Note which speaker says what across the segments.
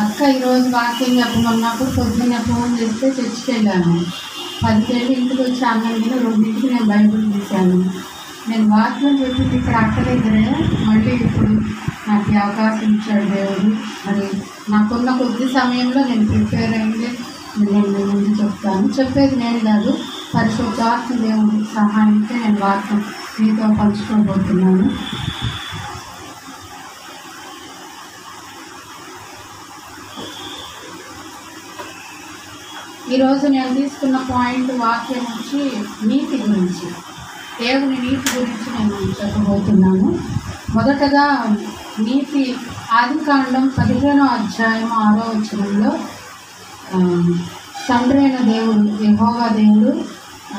Speaker 1: అక్క ఈరోజు వాకింగ్ చెప్పమన్నప్పుడు పొద్దున్న ఫోన్ చేస్తే చర్చికి వెళ్ళాను. 10కి ఇంటికి వచ్చి అన్నందుకు 2ంటికి నేను బైబిల్ తీశాను. నేను వాక్యం చెప్పింది ఇక్కడ అక్క దగ్గరే. మళ్ళీ ఇప్పుడు నాకు ఈ అవకాశం ఇచ్చాడు దేవుడు. మరి నాకున్న కొద్ది సమయంలో నేను ప్రిపేర్ అయ్యింది నేను మీ ముందు చెప్తాను. చెప్పేది నేను కాదు, పరిశుద్ధాత్మ దేవుడి సహాయంతో నేను వాక్యం మీతో పంచుకోబోతున్నాను. ఈరోజు నేను తీసుకున్న పాయింట్ వాక్యం వచ్చి నీతి గురించి, దేవుని నీతి గురించి నేను చెప్పబోతున్నాను. మొదటగా నీతి ఆదికాండం 15వ అధ్యాయం 6వ వచనంలో తండ్రి అయిన దేవుడు యెహోవా దేవుడు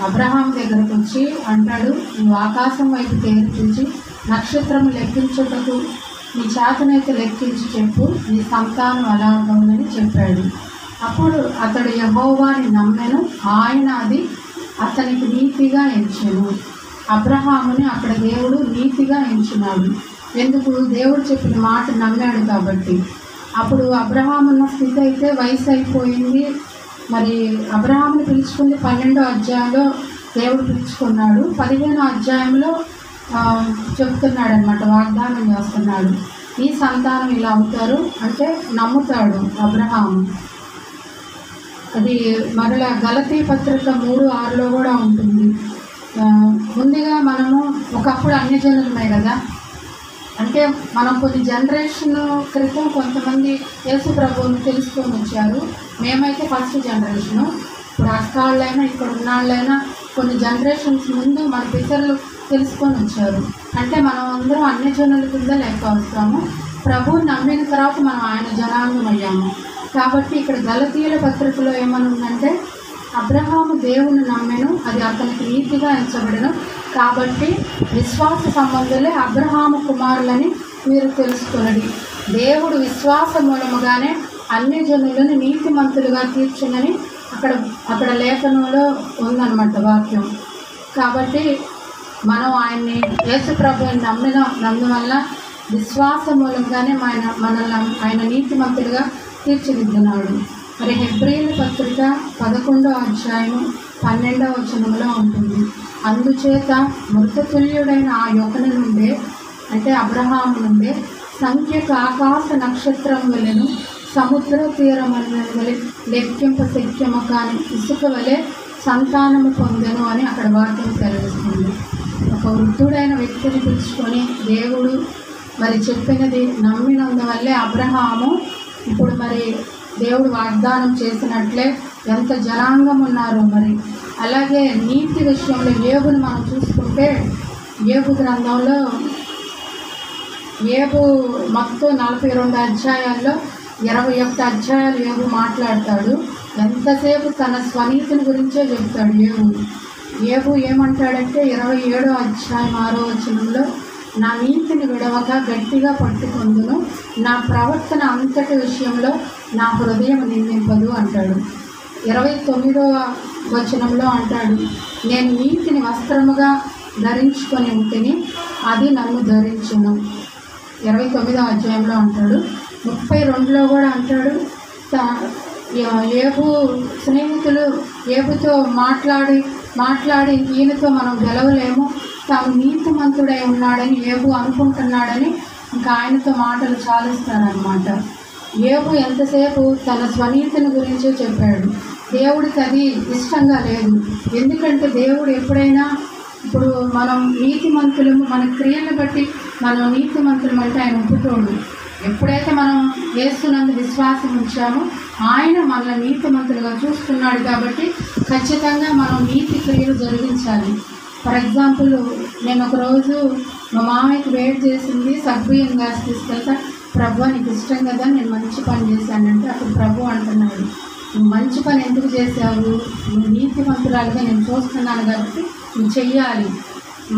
Speaker 1: అబ్రహాం దగ్గరకు వచ్చి అంటాడు, నువ్వు ఆకాశం వైపు తేరి చూసి నక్షత్రం లెక్కించుటకు నీ చేతనైతే లెక్కించి చెప్పు, నీ సంతానం ఎలా ఉందని చెప్పాడు. అప్పుడు అతడు యెహోవాని నమ్మెను, ఆయన అది అతనికి నీతిగా ఎంచెను. అబ్రహాముని అక్కడ దేవుడు నీతిగా ఎంచినాడు. ఎందుకు? దేవుడు చెప్పిన మాట నమ్మాడు కాబట్టి. అప్పుడు అబ్రహాం ఉన్న స్థితి అయితే వయసు అయిపోయింది. మరి అబ్రహాముని పిలుచుకుంది 12వ అధ్యాయంలో దేవుడు పిలుచుకున్నాడు. 15వ అధ్యాయంలో చెప్తున్నాడు అనమాట, వాగ్దానం చేస్తున్నాడు. ఈ సంతానం ఇలా అవుతారు అంటే నమ్ముతాడు అబ్రహాము. అది మరలా గలతీ పత్రిక 3:6లో కూడా ఉంటుంది. ముందుగా మనము ఒకప్పుడు అన్ని జనులమే కదా, అంటే మనం కొన్ని జనరేషన్ క్రితం కొంతమంది యేసు ప్రభువుని తెలుసుకొని వచ్చారు. మేమైతే ఫస్ట్ జనరేషను. ఇప్పుడు అక్కాళ్ళైనా ఇక్కడ ఉన్నాళ్ళైనా కొన్ని జనరేషన్స్ ముందు మన పితరులు తెలుసుకొని వచ్చారు. అంటే మనం అందరం అన్ని జనుల కింద లెక్క వస్తాము. ప్రభువుని నమ్మిన తర్వాత మనం ఆయన జనాంగం అయ్యాము. కాబట్టి ఇక్కడ గలతీయుల పత్రికలో ఏమని ఉందంటే, అబ్రహాము దేవుని నమ్మెను, అది అతనికి నీతిగా ఎంచబడను. కాబట్టి విశ్వాస సంబంధులే అబ్రహాము కుమారులని మీరు తెలుసుకొనడి. దేవుడు విశ్వాస మూలముగానే అన్ని జనులను నీతిమంతులుగా తీర్చునని అక్కడ లేఖనంలో ఉందన్నమాట వాక్యం. కాబట్టి మనం ఆయన్ని యేసు ప్రభువుని నమ్మిన విశ్వాస మూలంగానే మనల్ని ఆయన నీతిమంతులుగా తీర్చిదిద్దున్నాడు. మరి హెబ్రీయుల పత్రిక 11వ అధ్యాయం 12వ వచనంలో ఉంటుంది, అందుచేత మృతతుల్యుడైన ఆ యొక్కని నుండే, అంటే అబ్రహాము నుండే సంఖ్యకు ఆకాశ నక్షత్రం వలెను సముద్ర తీరమని లెక్కింప శక్యము కాని ఇసుక వలె సంతానము పొందెను అని అక్కడ వాక్యం సెలవిస్తుంది. ఒక వృద్ధుడైన వ్యక్తిని పిలుచుకొని దేవుడు మరి చెప్పినది నమ్మినందువల్లే అబ్రహాము ఇప్పుడు మరి దేవుడు వాగ్దానం చేసినట్లే ఎంత జనాంగం ఉన్నారో. మరి అలాగే నీతి విషయంలో యోబుని మనం చూసుకుంటే, యోబు గ్రంథంలో యోబు మొత్తం 42 అధ్యాయాల్లో 21 అధ్యాయాలు యోబు మాట్లాడతాడు. ఎంతసేపు తన స్వనీతిని గురించే చెప్తాడు యోబు ఏమంటాడంటే 27వ అధ్యాయం 6వ వచనంలో, నా నీతిని విడవక గట్టిగా పట్టుకొందును, నా ప్రవర్తన అంతటి విషయంలో నా హృదయం నిందింపదు అంటాడు. 29వ వచనంలో అంటాడు, నేను నీతిని వస్త్రముగా ధరించుకొని ఉంటేని అది నన్ను ధరించును. 29వ అధ్యాయంలో అంటాడు. 32లో కూడా అంటాడు, యోబు స్నేహితులు యోబుతో మాట్లాడి ఈయనతో మనం గెలవలేము, తాను నీతిమంతుడై ఉన్నాడని యోబు అనుకుంటున్నాడని ఇంకా ఆయనతో మాటలు చాలిస్తారనమాట. యోబు ఎంతసేపు తన స్వనీతిని గురించే చెప్పాడు. దేవుడికి అది ఇష్టంగా లేదు. ఎందుకంటే దేవుడు ఎప్పుడైనా, ఇప్పుడు మనం నీతిమంతులము, మన క్రియలను బట్టి మనం నీతిమంతులం అంటే ఆయన ఒప్పుకోడు. ఎప్పుడైతే మనం యేసునందు విశ్వాసం ఉంచామో ఆయన మనల్ని నీతిమంతులుగా చూస్తున్నాడు. కాబట్టి ఖచ్చితంగా మనం నీతి క్రియలు జరిగించాలి. ఫర్ ఎగ్జాంపుల్, నేను ఒకరోజు మా మామయ్యకి వెయిట్ చేసింది సగ్గుయం గ్యాస్ తీసుకెళ్తా, ప్రభు నీకు ఇష్టం కదా నేను మంచి పని చేశానంటే అప్పుడు ప్రభు అంటున్నాడు, నువ్వు మంచి పని ఎందుకు చేశావు, నువ్వు నీతిమంతురాలుగా నేను చూస్తున్నాను కాబట్టి నువ్వు చెయ్యాలి.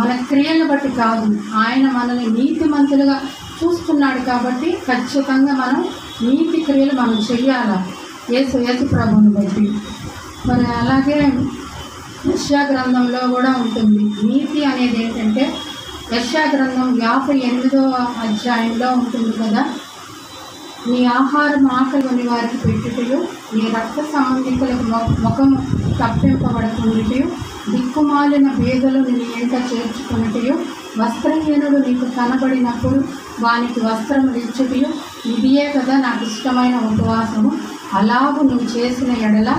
Speaker 1: మన క్రియలను బట్టి కాదు, ఆయన మనల్ని నీతిమంతులుగా చూస్తున్నాడు కాబట్టి ఖచ్చితంగా మనం నీతి క్రియలు మనం చెయ్యాలా యేసు ప్రభువుని బట్టి. మరి అలాగే యెషయా గ్రంథంలో కూడా ఉంటుంది. నీతి అనేది ఏంటంటే యెషయా గ్రంథం 58వ అధ్యాయంలో ఉంటుంది కదా, నీ ఆహారం ఆకలిని వారికి పెట్టుటయు, నీ రక్త సంబంధికులకు ముఖము తప్పింపబడకుండాటయు, దిక్కుమాలిన బేదలు నీ ఎంట చేర్చుకున్నటయు, వస్త్రహీనుడు నీకు కనబడినప్పుడు వానికి వస్త్రములు ఇచ్చుటయు, ఇదియే కదా నాకు ఇష్టమైన ఉపవాసము. అలాగు నువ్వు చేసిన ఎడల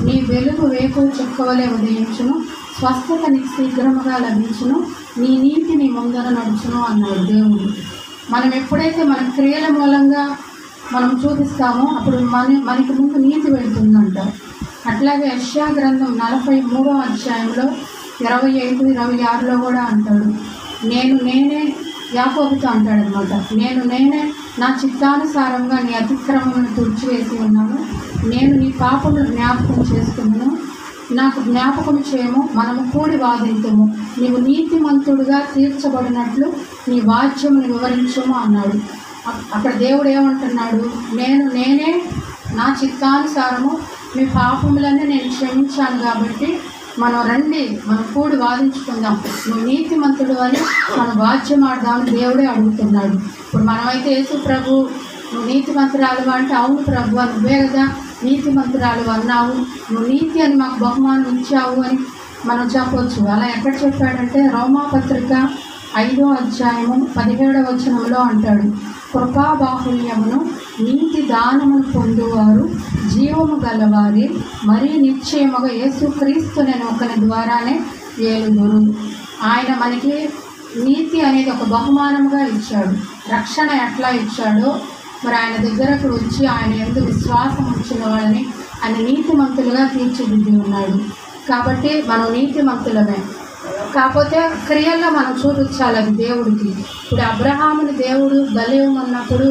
Speaker 1: నీ వెలుగు వేకువ చుక్కవలే ఉదయించును, స్వస్థత నీకు శీఘ్రముగా లభించును, నీ నీతి నీ ముందర నడుచును అన్నాడు దేవుడు. మనం ఎప్పుడైతే మన క్రియల మూలంగా మనం చూపిస్తామో అప్పుడు మనకి ముందు నీతి వెళ్తుందంట. అట్లాగే యెషయా గ్రంథం 43వ అధ్యాయంలో 25, 26లో కూడా అంటాడు, నేనే యాకోబుతో అంటాడనమాట, నేనే నా చిత్తానుసారంగా నీ అతిక్రమములను తుడిచివేసి ఉన్నాను, నేను నీ పాపములు జ్ఞాపకం చేసుకున్నాను, నాకు జ్ఞాపకం చేయము, మనము కూడి వాదించము, నీవు నీతిమంతుడుగా తీర్చబడినట్లు నీ వాక్యమును వివరించము అన్నాడు. అక్కడ దేవుడు ఏమంటున్నాడు, నేనే నా చిత్తానుసారము మీ పాపములన్నీ నేను క్షమించాను కాబట్టి మనం రండి, మనం కూడి వాదించుకుందాం, నువ్వు నీతిమంతుడు అని మనం వాక్యం ఆడదామని దేవుడే అడుగుతున్నాడు. ఇప్పుడు మనమైతే యేసు ప్రభు నువ్వు నీతిమంతురాలు అంటే, అవును ప్రభు నువ్వే కదా నీతిమంతురాలు అన్నావు, నువ్వు నీతి అని మాకు బహుమానం ఇచ్చావు అని మనం చెప్పవచ్చు. అలా ఎక్కడ చెప్పాడంటే రోమాపత్రిక 5వ అధ్యాయము 17వ వచనంలో అంటాడు, కృపాబాహుల్యమును నీతి దానమును పొందువారు జీవము గలవారి మరీ నిశ్చయముగా యేసుక్రీస్తునని ఒకని ద్వారానే ఏలుదురు. ఆయన మనకి నీతి అనేది ఒక బహుమానముగా ఇచ్చాడు. రక్షణ ఎట్లా ఇచ్చాడో మరి ఆయన దగ్గరకు వచ్చి ఆయన యందు విశ్వాసం ఉంచిన వాళ్ళని ఆయన నీతిమంతులుగా తీర్చిదిద్ది ఉన్నాడు. కాబట్టి మనం నీతిమంతులమే, కాకపోతే క్రియల్లో మనం చూపించాలి అది దేవుడికి. ఇప్పుడు అబ్రహాముని దేవుడు బలి ఇవ్వమన్నప్పుడు,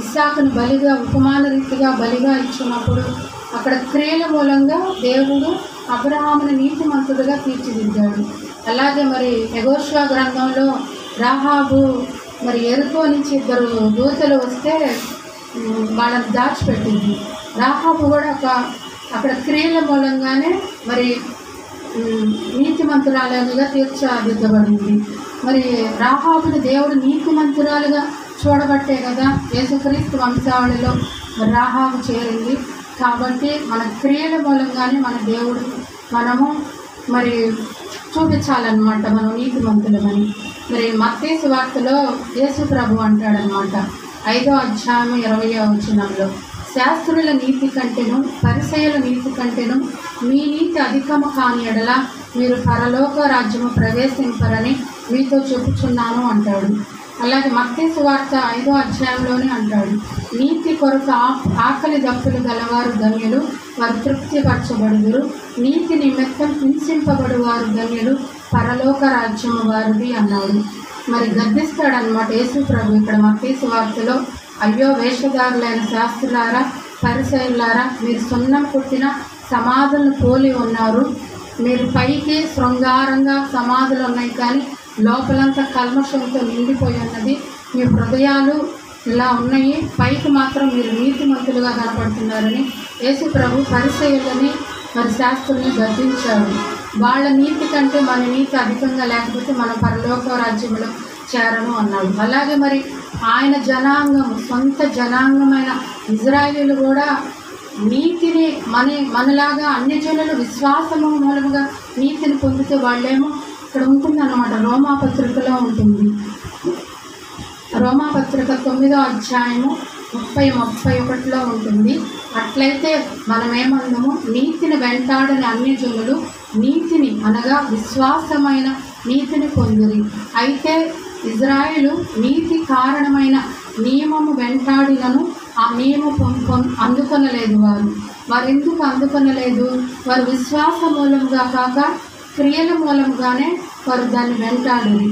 Speaker 1: ఇస్సాకును బలిగా ఉపమాన రీతిగా బలిగా ఇచ్చినప్పుడు అక్కడ క్రియల మూలంగా దేవుడు అబ్రహాముని నీతిమంతుడుగా తీర్చిదిద్దాడు. అలాగే మరి యెహోషువ గ్రంథంలో రాహాబు మరి ఎరుకో నుంచి 2 దూతలు వస్తే వాళ్ళని దాచిపెట్టింది. రాహాబు కూడా అక్కడ క్రియల మూలంగానే మరి నీతిమంతురాలుగా తీర్చిదిద్దబడింది. మరి రాహాబుని దేవుడు నీతిమంతురాలుగా చూడబట్టే కదా యేసుక్రీస్తు వంశావళిలో రాహాబు చేరింది. కాబట్టి మన క్రియల మూలంగానే మన దేవుడు మనము మరి చూపించాలన్నమాట మనం నీతిమంతులమని. మరి మత్తయి సువార్తలో యేసు ప్రభు అంటాడనమాట 5వ అధ్యాయం 20వ వచనంలో, శాస్త్రుల నీతి కంటేను పరిసయ్యుల నీతి కంటేను మీ నీతి అధికము కాని ఎడల మీరు పరలోక రాజ్యము ప్రవేశింపరని మీతో చెప్పుచున్నాను అంటాడు. అలాగే మత్తయి సువార్త 5వ అధ్యాయంలోనే అంటాడు, నీతి కొరకు ఆకలి దప్పులు గలవారు ధన్యులు, వారు తృప్తిపరచబడుదురు, నీతి నిమిత్తం హింసింపబడు వారు ధన్యులు, పరలోక రాజ్యము వారిది అన్నాడు. మరి గద్దిస్తాడనమాట యేసు ప్రభు ఇక్కడ మత్తయి సువార్తలో, అయ్యో వేషధారులైన శాస్త్రులారా పరిసయ్యులారా, మీరు సున్నం పుట్టిన సమాధులను పోలి ఉన్నారు. మీరు పైకి శృంగారంగా సమాధులు ఉన్నాయి కానీ లోపలంతా కల్మషంతో నిండిపోయి ఉన్నది. మీ హృదయాలు ఇలా ఉన్నాయి, పైకి మాత్రం మీరు నీతిమంతులుగా కనపడుతున్నారని యేసు ప్రభు పరిసయ్యులని మరి శాస్త్రుల్ని గద్దించాడు. వాళ్ళ నీతి కంటే మన నీతి అధికంగా లేకపోతే మన పరలోక రాజ్యంలో చేరను అన్నాడు. అలాగే మరి ఆయన జనాంగము, సొంత జనాంగమైన ఇజ్రాయేలీలు కూడా నీతిని మనలాగా అన్ని జనులు విశ్వాసము మూలముగా నీతిని పొందితే వాళ్ళేమో ఇక్కడ ఉంటుందన్నమాట. రోమాపత్రికలో ఉంటుంది. రోమాపత్రిక 9వ అధ్యాయము 30-31లో ఉంటుంది. అట్లయితే మనమేమన్నాము, నీతిని వెంటాడని అన్ని జనులు నీతిని అనగా విశ్వాసమైన నీతిని పొందిరి. అయితే ఇజ్రాయేలు నీతి కారణమైన నియమము వెంటాడినను ఆ నియమం అందుకొనలేదు. వారు ఎందుకు అందుకొనలేదు? వారు విశ్వాస మూలంగా కాక క్రియల మూలంగానే వారు దాన్ని వెంటాడరు.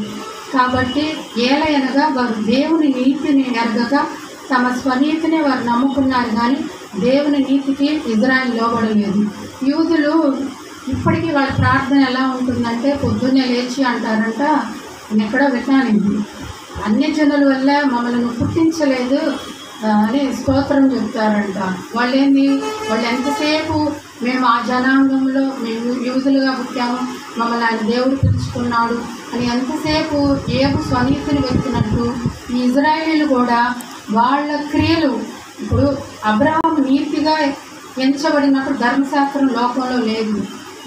Speaker 1: కాబట్టి ఏలయనగా వారు దేవుని నీతిని ఎరగక తమ స్వనీతిని వారు నమ్ముకున్నారు, కానీ దేవుని నీతికి ఇజ్రాయేలు లోబడలేదు. యూదులు ఇప్పటికీ వాళ్ళ ప్రార్థన ఎలా ఉంటుందంటే, పొద్దున్నే లేచి అంటారంట, నేను ఎక్కడో విన్నాను, అన్ని జనుల వల్ల మమ్మల్ని పుట్టించలేదు అని స్తోత్రం చెప్తారంట. వాళ్ళు ఎంతసేపు మేము ఆ జనాంగంలో మేము యూదులుగా పుట్టాము, మమ్మల్ని ఆయన దేవుడు పిలుచుకున్నాడు అని ఎంతసేపు ఏబు స్వనీతిని వెతికినట్టు ఈ ఇజ్రాయేలు కూడా వాళ్ళ క్రియలు ఇప్పుడు అబ్రహాం నీతిగా ఎంచబడినప్పుడు ధర్మశాస్త్రం లోకంలో లేదు.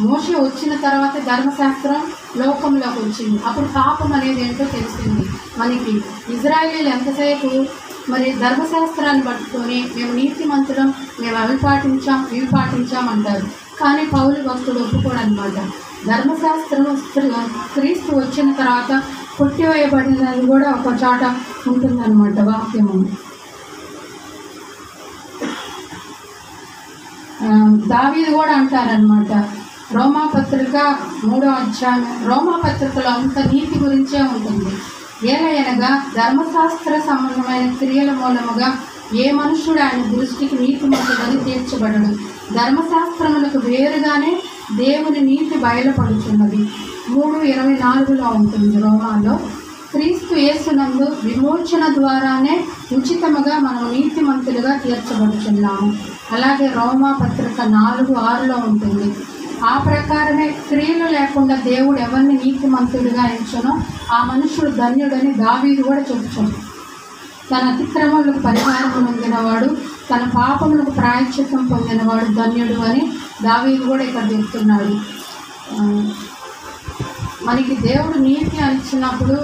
Speaker 1: మోషే వచ్చిన తర్వాత ధర్మశాస్త్రం లోకంలోకి వచ్చింది. అప్పుడు పాపం అనేది ఏంటో తెలిసింది మనకి. ఇజ్రాయేలీలు ఎంతసేపు మరి ధర్మశాస్త్రాన్ని పట్టుకొని మేము నీతిమంతులం, మేము అవి పాటించాం అంటారు. కానీ పౌలు భక్తుడు ఒప్పుకోడనమాట. ధర్మశాస్త్రం క్రీస్తు వచ్చిన తర్వాత కొట్టివేయబడినది కూడా ఒక చోట ఉంటుందన్నమాట వాక్యము. దావీదు కూడా అంటారనమాట, రోమాపత్రిక 3వ అధ్యాయం, రోమాపత్రికలో అంత నీతి గురించే ఉంటుంది. ఏలయనగా ధర్మశాస్త్ర సంబంధమైన క్రియల మూలముగా ఏ మనుష్యుడు ఆయన దృష్టికి నీతిమంతుడని తీర్చబడడు. ధర్మశాస్త్రములకు వేరుగానే దేవుని నీతి బయలుపడుచున్నది. 3:24లో ఉంటుంది రోమాలో. క్రీస్తు యేసునందు విమోచన ద్వారానే ఉచితముగా మనం నీతిమంతులుగా తీర్చబడుచున్నాము. అలాగే రోమాపత్రిక 4:6లో ఉంటుంది. ఆ ప్రకారమే క్రియలు లేకుండా దేవుడు ఎవరిని నీతిమంతుడిగా ఎంచునో ఆ మనుషుడు ధన్యుడని దావీదు కూడా చెప్పుచున్నాడు. తన అతిక్రమములకు పరిహారం పొందినవాడు, తన పాపములకు ప్రాయశ్చిత్తం పొందినవాడు ధన్యుడు అని దావీదు కూడా ఇక్కడ చెప్తున్నాడు. మనకి దేవుడు నీతి అనిచ్చినప్పుడు,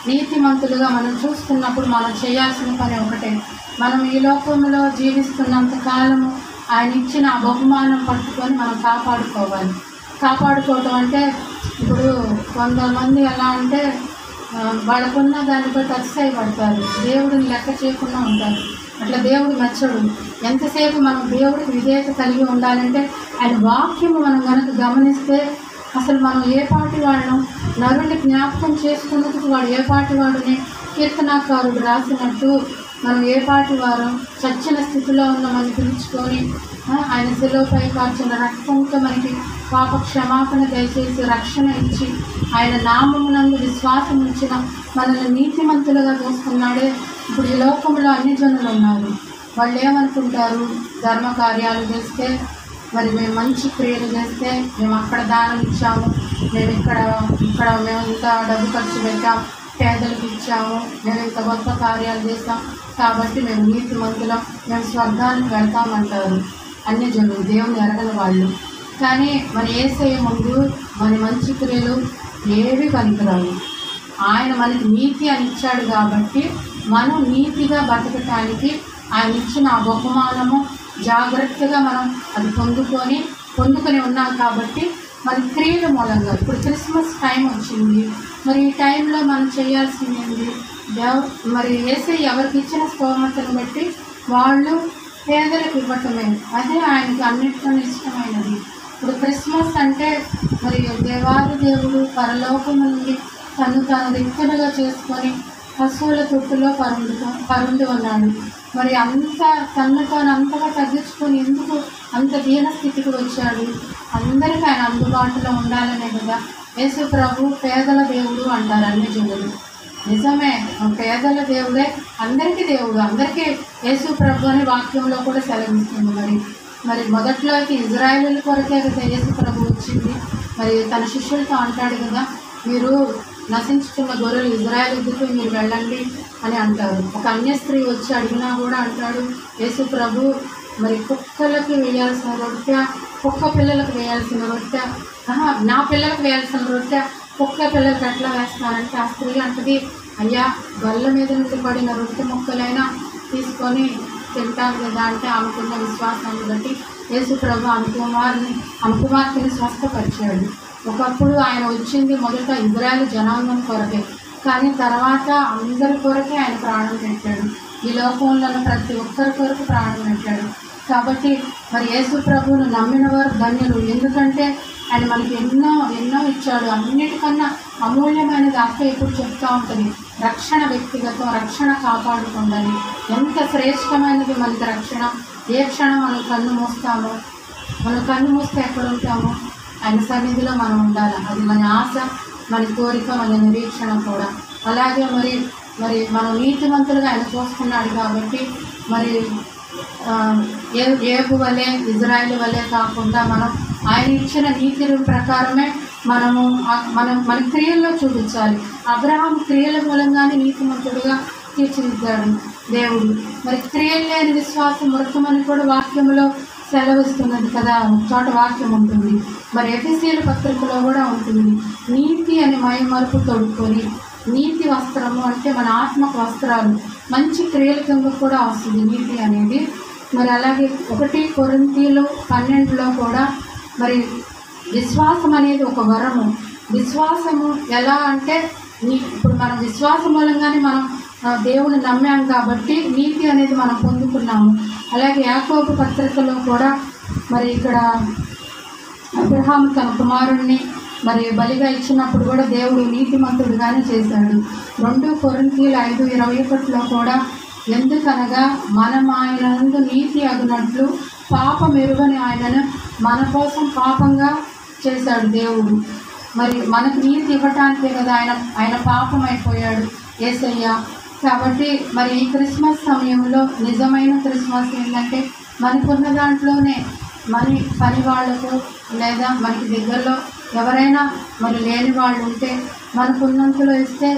Speaker 1: నీతిమంతులుగా మనం చూస్తున్నప్పుడు మనం చేయాల్సిన పని ఒకటే. మనం ఈ లోకంలో జీవిస్తున్నంత కాలము ఆయన ఇచ్చిన ఆ బహుమానం పట్టుకొని మనం కాపాడుకోవటం అంటే, ఇప్పుడు కొంతమంది ఎలా అంటే వాళ్ళకున్న దానిపై అతిశయపడతారు, దేవుడిని లెక్క చేయకుండా ఉంటారు. అట్లా దేవుడు మెచ్చడు. ఎంతసేపు మనం దేవుడికి విధేయత కలిగి ఉండాలంటే ఆయన వాక్యము మనం కనుక గమనిస్తే అసలు మనం ఏ పాటి వాళ్ళం, నరుని జ్ఞాపకం చేసుకున్నప్పుడు వాడు ఏ పాటి వాడుని కీర్తనాకారుడు రాసినట్టు మనం ఏ పాటి వారం చచ్చిన స్థితిలో ఉన్న మనం పిలుచుకొని ఆయన శిలువపై కార్చిన రక్తంతో మనకి పాప క్షమాపణ దయచేసి రక్షణ ఇచ్చి ఆయన నామమునందు విశ్వాసం ఉంచిన మనల్ని నీతిమంతులుగా చూస్తున్నాడే. ఇప్పుడు ఈ లోకంలో అన్ని జనులు ఉన్నారు. వాళ్ళు ఏమనుకుంటారు, ధర్మ కార్యాలు చేస్తే, మరి మేము మంచి క్రియలు చేస్తే, మేము అక్కడ దానం ఇచ్చాము, మేము ఇక్కడ మేము ఇంత డబ్బు ఖర్చు పెట్టాం, పేదలకు ఇచ్చాము, మేము ఇంత గొప్ప కార్యాలు చేస్తాం కాబట్టి మేము నీతిమంతులం, మేము స్వర్గానికి వెళ్తామంటారు అన్ని జనులు, దేవుని ఎరగని వాళ్ళు. కానీ మన యేసయ్య ముందు మన మంచి క్రియలు ఏవి పనికిరావు. ఆయన మనకి నీతి అని ఇచ్చాడు కాబట్టి మనం నీతిగా బతకటానికి ఆయన ఇచ్చిన ఆ బహుమానము జాగ్రత్తగా మనం అది పొందుకొని ఉన్నాం. కాబట్టి మన క్రియల మూలంగా ఇప్పుడు క్రిస్మస్ టైం వచ్చింది. మరి ఈ టైంలో మనం చేయాల్సింది ఏంటి? మరి యేసయ్య ఎవరికి ఇచ్చిన స్తోమతను బట్టి వాళ్ళు పేదలకు ఇవ్వటమే. అదే ఆయనకి అన్నిటితో ఇష్టమైనది. ఇప్పుడు క్రిస్మస్ అంటే మరి దేవాది దేవుడు పరలోకం నుండి తాను రిక్తులుగా చేసుకొని పశువుల తొట్టులో పరుండి ఉన్నాడు. మరి తనతో అంతగా తగ్గించుకొని ఎందుకు అంత దీన స్థితికి వచ్చాడు? అందరికీ ఆయన అందుబాటులో ఉండాలనే కదా. యేసు ప్రభు పేదల దేవుడు అంటారు అన్ని జనులు. నిజమే, పేదల దేవుడే అందరికీ దేవుడు. అందరికీ యేసు ప్రభు అని వాక్యంలో కూడా సెలవిస్తుంది. మరి మొదట్లోకి ఇజ్రాయేలీల కొరకే కదా యేసు ప్రభు వచ్చింది. మరి తన శిష్యులతో అంటాడు కదా, మీరు నశించుకున్న గొర్రెలు ఇజ్రాయేల్ ఎదుగుతూ మీరు వెళ్ళండి అని అంటారు. ఒక అన్య స్త్రీ వచ్చి అడిగినా కూడా అంటాడు యేసు ప్రభు, మరి కుక్కలకి వేయాల్సిన రొట్టె కుక్క పిల్లలకు వేయాల్సిన రొట్టె, నా పిల్లలకు వేయాల్సిన రొట్టె కుక్క పిల్లలకు ఎట్లా వేస్తానంటే ఆ స్త్రీ అంటది, అయ్యా గొల్ల మీద నుంచి పడిన రొట్టె ముక్కలైనా తీసుకొని తింటాను కదా అంటే ఆమెకున్న విశ్వాసాన్ని బట్టి యేసు ప్రభు ఆమె కుమార్తెని స్వస్థపరిచాడు. ఒకప్పుడు ఆయన వచ్చింది మొదట ఇజ్రాయేల్ జనాంగం కొరకే, కానీ తర్వాత అందరి కొరకే ఆయన ప్రాణం పెట్టాడు. ఈ లోకంలో ప్రతి ఒక్కరి కొరకు ప్రాణం పెట్టాడు. కాబట్టి మరి యేసు ప్రభువును నమ్మిన వారు ధన్యులు. ఎందుకంటే ఆయన మనకి ఎన్నో ఇచ్చాడు. అన్నిటికన్నా అమూల్యమైనది అక్క ఎప్పుడు చెప్తూ ఉంటుంది, రక్షణ వ్యక్తిగతం, రక్షణ కాపాడుకుండాలి. ఎంత శ్రేష్టమైనది మనకి రక్షణ. ఏ క్షణం మనం కన్ను మూస్తే ఎక్కడ ఉంటాము? ఆయన సన్నిధిలో మనం ఉండాలి. అది మన ఆశ, మన కోరిక, మన నిరీక్షణ కూడా. అలాగే మరి మనం నీతిమంతులుగా ఆయన చూస్తున్నాడు కాబట్టి మరి ఏబు వలె ఇజ్రాయేల్ వలె కాకుండా మనం ఆయన ఇచ్చిన నీతి ప్రకారమే మన క్రియల్లో చూపించాలి. అబ్రహాం క్రియల మూలంగానే నీతిమంతుడుగా తీర్చిదిద్దాడు దేవుడు. మరి క్రియలు లేని విశ్వాసం మృతమని కూడా వాక్యంలో సెలవిస్తున్నది కదా, ఒక చోట వాక్యం ఉంటుంది. మరి ఎఫెసీయుల పత్రికలో కూడా ఉంటుంది. నీతి అని మైమరుపు తొడుక్కొని, నీతి వస్త్రము అంటే మన ఆత్మకు వస్త్రాలు, మంచి క్రియల కింద కూడా వస్తుంది నీతి అనేది. మరి అలాగే 1 కొరింథీయులు 12లో కూడా మరి విశ్వాసం అనేది ఒక వరము. విశ్వాసము ఎలా అంటే ఇప్పుడు మనం విశ్వాసం మూలంగానే మనం దేవుని నమ్మాం కాబట్టి నీతి అనేది మనం పొందుకున్నాము. అలాగే యాకోబు పత్రికలో కూడా మరి ఇక్కడ అబ్రహాము తన కుమారుణ్ణి మరి బలిగా ఇచ్చినప్పుడు కూడా దేవుడు నీతిమంతుడుగానే చేశాడు. 2 కొరింథీయులు 5:21లో కూడా ఎందుకనగా మనం ఆయన నందు నీతి అగునట్లు పాపం ఎరుగని ఆయనను మన కోసం పాపంగా చేశాడు దేవుడు. మరి మనకు నీతి ఇవ్వటానికే కదా ఆయన పాపం అయిపోయాడు యేసయ్య. కాబట్టి మరి ఈ క్రిస్మస్ సమయంలో నిజమైన క్రిస్మస్ ఏంటంటే మనకున్న దాంట్లోనే మన పని వాళ్లకు లేదా మనకి దగ్గరలో ఎవరైనా మరి లేని వాళ్ళు ఉంటే మనకున్నంతలో ఇస్తే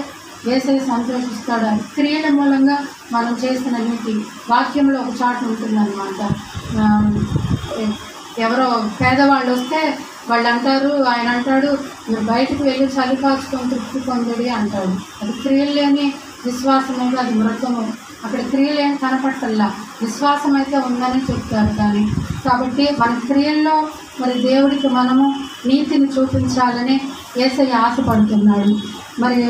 Speaker 1: యేసయ్య సంతోషిస్తాడు. క్రియల మూలంగా మనం చేసిన నీతి వాక్యంలో ఒక చాటు ఉంటుందన్నమాట. ఎవరో పేదవాళ్ళు వస్తే వాళ్ళు అంటారు, ఆయన అంటాడు మీరు బయటకు వెళ్ళి చలి కాచుకొని తృప్తి పొందడి అంటాడు. అది క్రియలు లేని విశ్వాసము, అది మృతము. అక్కడ క్రియలు ఏం కనపట్టల్లా, విశ్వాసం అయితే ఉందని చెప్తారు. కానీ కాబట్టి మన క్రియల్లో మరి దేవుడికి మనము నీతిని చూపించాలని యేసయ్య ఆశపడుతున్నాడు. మరి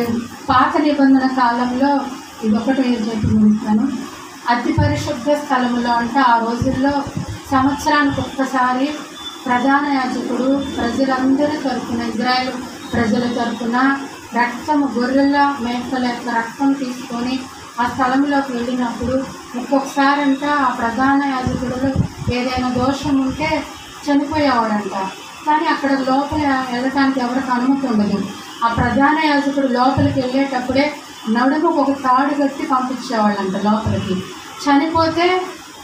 Speaker 1: పాత నిబంధన కాలంలో ఇదొకటి చెప్పి ముగిస్తాను. అతి పరిశుద్ధ స్థలములో అంటే ఆ రోజుల్లో సంవత్సరానికి ఒక్కసారి ప్రధాన యాజకుడు ప్రజలందరి తరపున, ఇజ్రాయేల్ ప్రజల తరపున రక్తము, గొర్రెల మేకల యొక్క రక్తం తీసుకొని ఆ స్థలంలోకి వెళ్ళినప్పుడు ఒక్కొక్కసారి అంట ఆ ప్రధాన యాజకుడు ఏదైనా దోషం ఉంటే చనిపోయేవాడంట. కానీ అక్కడ లోపల వెళ్ళటానికి ఎవరికి అనుమతి ఉండదు. ఆ ప్రధాన యాజకుడు లోపలికి వెళ్ళేటప్పుడే నడుముకు ఒక తాడు కట్టి పంపించేవాళ్ళంట లోపలికి. చనిపోతే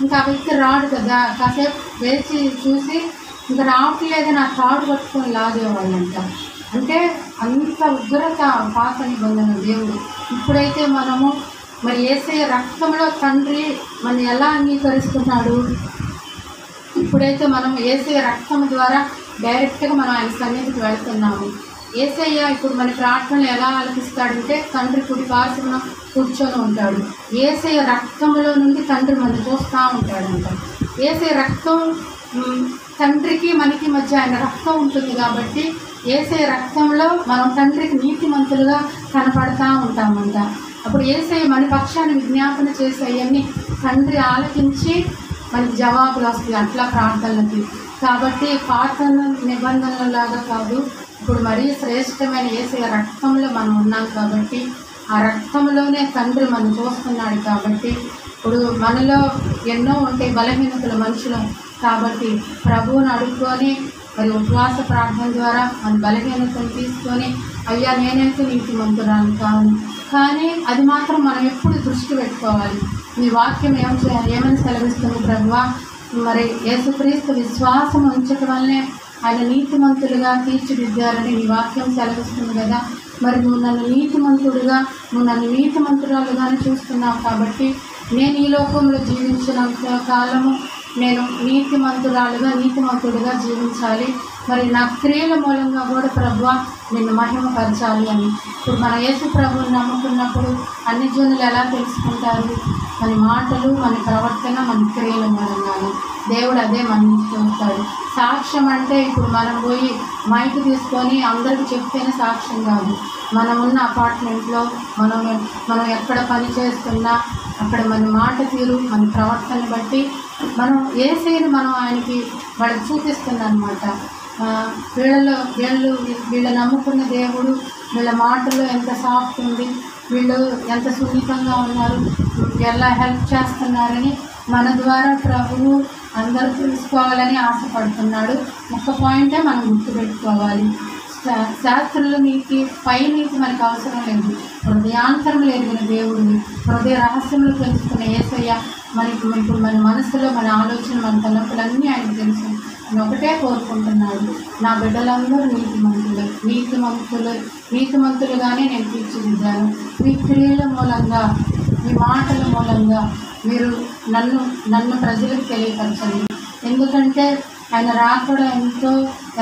Speaker 1: ఇంకా ఆ వ్యక్తి రాడు కదా, కాసేపు వేచి చూసి ఇంకా రావట్లేదని ఆ తాడు పట్టుకొని లాగేవాళ్ళంట. అంటే అంత ఉగ్రత పాత నిబంధన దేవుడు. ఇప్పుడైతే మనము మరి యేసయ్య రక్తంలో తండ్రి మనం ఎలా అంగీకరిస్తున్నాడు, ఇప్పుడైతే మనం యేసయ్య రక్తం ద్వారా డైరెక్ట్గా మనం ఆయన సన్నిధికి వెళ్తున్నాము. యేసయ్య ఇప్పుడు మన ప్రార్థనలు ఎలా ఆలపిస్తాడంటే తండ్రి కుడి పార్శ్వన కూర్చొని ఉంటాడు. యేసయ్య రక్తంలో నుండి తండ్రి మనం చూస్తూ ఉంటాడంట. యేసయ్య రక్తం, తండ్రికి మనకి మధ్య ఆయన రక్తం ఉంటుంది కాబట్టి యేసయ్య రక్తంలో మనం తండ్రికి నీతిమంతులుగా కనపడతా ఉంటామంట. అప్పుడు యేసయ్య మన పక్షాన్ని విజ్ఞాపన చేసేవన్నీ తండ్రి ఆలకించి మనకి జవాబులు వస్తాయి అట్లా ప్రార్థనలకి. కాబట్టి పాత నిబంధనలలాగా కాదు, ఇప్పుడు మరీ శ్రేష్టమైన యేసయ్య రక్తంలో మనం ఉన్నాం కాబట్టి ఆ రక్తంలోనే తండ్రి మనం చూస్తున్నాడు. కాబట్టి ఇప్పుడు మనలో ఎన్నో ఉంటాయి బలహీనతలు మనుషులు. కాబట్టి ప్రభువుని అడుక్కొని మరి ఉపవాస ప్రార్థన ద్వారా మన బలహీనతను తీసుకొని అయ్యా నేనైతే నీతిమంతురాలు కాను. కానీ అది మాత్రం మనం ఎప్పుడు దృష్టి పెట్టుకోవాలి. మీ వాక్యం ఏమని సెలవిస్తుంది ప్రభువా, మరి యేసుక్రీస్తు విశ్వాసం ఉంచడం వల్లనే ఆయన నీతిమంతులుగా తీర్చిదిద్దారని నీ వాక్యం సెలవిస్తుంది కదా. మరి నువ్వు నన్ను నీతిమంతుడుగా, నువ్వు నన్ను నీతిమంతురాలుగానే చూస్తున్నావు. కాబట్టి నేను ఈ లోకంలో జీవించినంత కాలము నేను నీతిమంతుడుగా జీవించాలి. మరి నా క్రియల మూలంగా కూడా ప్రభువా నిన్ను మహిమపరచాలి అని. ఇప్పుడు మన యేసు ప్రభువుని నమ్ముకున్నప్పుడు అన్ని జనులు ఎలా తెలుసుకుంటారు? మన మాటలు, మన ప్రవర్తన, మన క్రియల మూలంగానే దేవుడు అదే మనం చూస్తాడు. సాక్ష్యం అంటే ఇప్పుడు మనం పోయి మైక్ తీసుకొని అందరికీ చెప్తేనే సాక్ష్యం కాదు. మనం ఉన్న అపార్ట్మెంట్లో మనం ఎక్కడ పని చేస్తున్నా అక్కడ మన మాట తీరు, మన ప్రవర్తన బట్టి మనం యేసయ్యను మనం ఆయనకి వాళ్ళకి చూపిస్తుంది అనమాట. వీళ్ళు నమ్ముకున్న దేవుడు, వీళ్ళ మాటల్లో ఎంత సాఫ్ట్ ఉంది, వీళ్ళు ఎంత సున్నితంగా ఉన్నారు, ఎలా హెల్ప్ చేస్తున్నారని మన ద్వారా ప్రభువు అందరూ తెలుసుకోవాలని ఆశపడుతున్నాడు. ఒక్క పాయింటే మనం గుర్తుపెట్టుకోవాలి. శాస్త్రుల నీతి, పై నీతి మనకు అవసరం లేదు. హృదయాంతరం ఎరిగిన దేవుడిని, హృదయ రహస్యంలో తెలుసుకునే యేసయ్య మనకి ఇప్పుడు మన మనసులో మన ఆలోచన, మన తలపులన్నీ ఆయనకు తెలుసు. నేను ఒకటే కోరుకుంటున్నాడు, నా బిడ్డలందరూ నీతిమంతులుగానే నేను తీర్చిదిద్దాను. మీ క్రియల మూలంగా మీ మాటల మూలంగా మీరు నన్ను ప్రజలకు తెలియపరచండి. ఎందుకంటే ఆయన రాకడ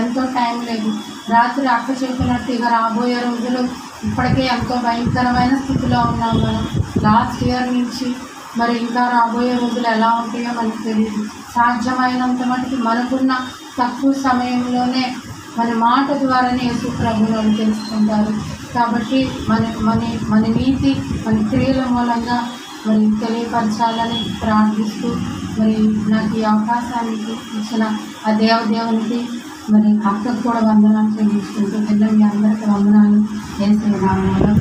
Speaker 1: ఎంతో టైం లేదు. రాత్రి అక్క చెప్పినట్టు ఇక రాబోయే రోజులు ఇప్పటికే ఎంతో భయంకరమైన స్థితిలో ఉన్నాం మనం. లాస్ట్ ఇయర్ నుంచి మరి ఇంకా రాబోయే రోజులు ఎలా ఉంటాయో మనకు తెలియదు. సాధ్యమైనంత మటుకు మనకున్న తక్కువ సమయంలోనే మన మాట ద్వారానే యేసు ప్రభువును తెలుసుకుంటారు. కాబట్టి మన నీతి మన క్రియల మూలంగా మరి తెలియపరచాలని ప్రార్థిస్తూ మరి నాకు ఈ అవకాశానికి ఇచ్చిన ఆ దేవునికి మరి అక్కకు కూడా వందనాలు చెల్లించుకుంటూ మీ అందరికీ వందనాలు. యేసు నామములో